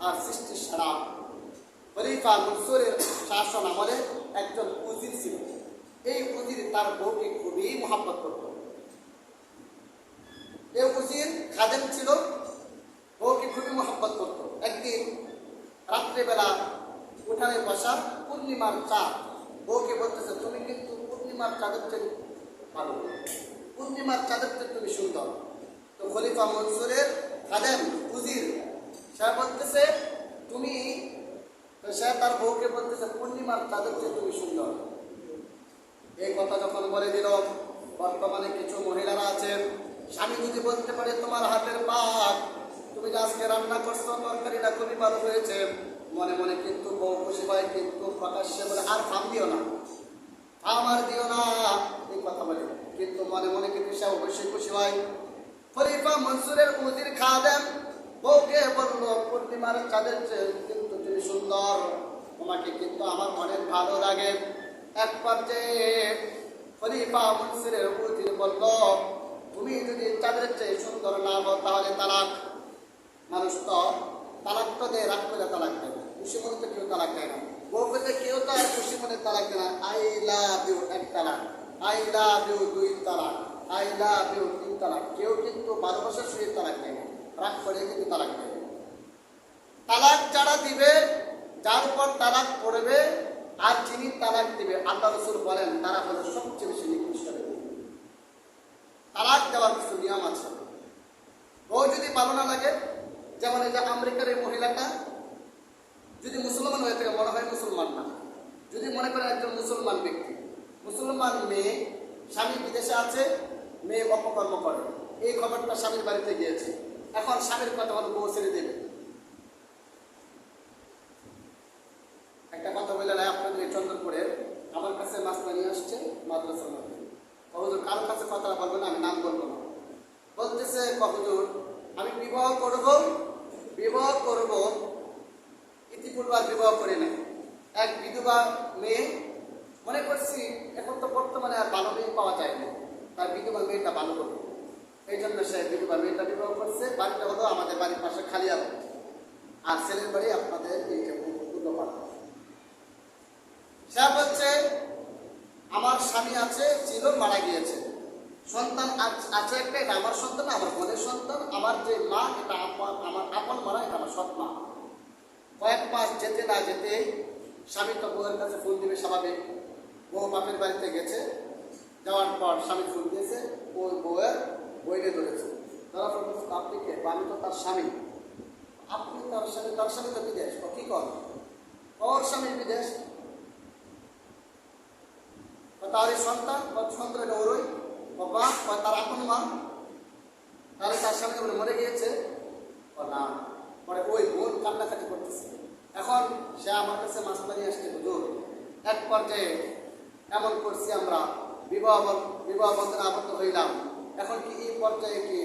আর সৃষ্টির সারা খলিফা মনসুরের শাসন আমলে একজন উজির ছিল। এই উজির তার বউকে খুবই মহব্বত করত। এই উজির খাদেম ছিল, বউকে খুবই মহব্বত করত। একদিন রাত্রেবেলা উঠানে বসা, পূর্ণিমার চাঁদ, বউকে বলতেছে তুমি কিন্তু পূর্ণিমার চাঁদের চেয়ে ভালো, পূর্ণিমার চাঁদের চেয়ে তুমি সুন্দর। তো খলিফা মনসুরের খাদেম উজির সে বলতেছে তুমি, সে তার বউকে বলতেছে পূর্ণিমার চাঁদের চেয়ে তুমি সুন্দর। এই কথা যখন বলে দিল, বর্তমানে কিছু মহিলারা আছে, স্বামী যদি বলতে পারে তোমার হাতের পাক, তুমি যে আজকে রান্না করছো তরকারিটা খুবই ভালো হয়েছে, মনে মনে কিন্তু বউ খুশি হয়, কিন্তু প্রকাশ্যে বলে আর ফাম দিও না, আমার দিও না, এই কথা বলে, কিন্তু মনে মনে কিন্তু সে অবশ্যই খুশি হয়। খলিফা মনসুরের উজির খাদেম বউকে বললো পূর্ণিমার চাঁদের চেয়ে কিন্তু তুমি সুন্দর, তোমাকে কিন্তু আমার মনে ভালো লাগে। এক পর্যায়ে খলিফা মনসুরের উজির বলল তুমি যদি চাঁদের চেয়ে সুন্দর না হও তাহলে তালাক। মানুষ তো তালাক তো দেয়, রাগ করে তালাক দেয়, খুশি মনে তো কেউ তালাক দেয় না। বউকে তো কেউ তো আর খুশি মনে তালাক দেয় না। আই লাভ ইউ এক তালাক, আই লাভ ইউ দুই তালাক, আই লাভ ইউ তিন তালাক, কেউ কিন্তু ভালোবাসার সহিত তালাক দেয় না, রাগ করে কিন্তু তালাক দেয়। তালাক যারা দিবে, যার উপর তালাক পড়বে আর যিনি তালাক দিবে, আল্লাহ রাসূল বলেন তারা হলো সবচেয়ে বেশি নিকৃষ্ট। তালাক দেওয়ার কিছু নিয়ম আছে। ও যদি ভালো না লাগে, যেমন এই যে আমেরিকার এই মহিলাটা যদি মুসলমান হয়ে থাকে, মনে হয় মুসলমান না, যদি মনে করেন একজন মুসলমান ব্যক্তি, মুসলমান মেয়ে, স্বামী বিদেশে আছে, মেয়ে অপকর্ম করে, এই খবরটা স্বামীর বাড়িতে গিয়েছে, এখন স্বামীর কথা হলো বউ ছেড়ে দেবে। একটা কথা বললেন আপনাদের এই চন্দ্রপুরে আমার কাছে মাস্টার নিয়ে আসছে মাদ্রাসার মধ্যে, হুজুর কারোর কাছে কথা বলবো না, আমি নাম বলবো না, বলতেছে হুজুর আমি বিবাহ করব, ইতিপূর্বে আর বিবাহ করি নাই, এক বিধবা মেয়ে, মনে করছি এখন তো বর্তমানে আর ভালো মেয়ে পাওয়া যায় না, তার বিধবা মেয়েটা ভালো করবে, এই জন্য সে বিধবা মেয়েটা বিবাহ করছে। বাড়িটা হলো আমাদের বাড়ির পাশে খালিয়াবাদ, আর ছেলের বাড়ি আপনাদের এই যে উল্টোপাড়া। সে বলছে আমার স্বামী আছে, ছিল, মারা গিয়েছে, সন্তান আছে একটা, এটা আমার সন্তান, আমার বোনের সন্তান, আমার যে মা এটা আমার আপন মারা, এটা আমার সৎ মা। কয়েক মাস যেতে না যেতে স্বামী তো বউয়ের কাছে ফোন দিবে স্বাভাবিক, বউ বাপের বাড়িতে গেছে, যাওয়ার পর স্বামী ফোন দিয়েছে, ওই বউয়ের বইনে ধরেছে, ধরা ফোন আপনি কে? আমি তো তার স্বামী। আপনি তার স্বামী তো বিদেশ, কি কর? ওর স্বামী বিদেশ, তার সন্তান সন্তান ওরই বাবা, তার আপন মা, তাহলে তার স্বামী বলে মরে গিয়েছে না, পরে ওই বোন কান্নাকাটি করতেছে। এখন সে আমার কাছে মাস্টার নিয়ে আসছে, হুজুর এক পর্যায়ে এমন করছি আমরা, বিবাহ বন্ধনে আবদ্ধ হইলাম, এখন কি এই পর্যায়ে কি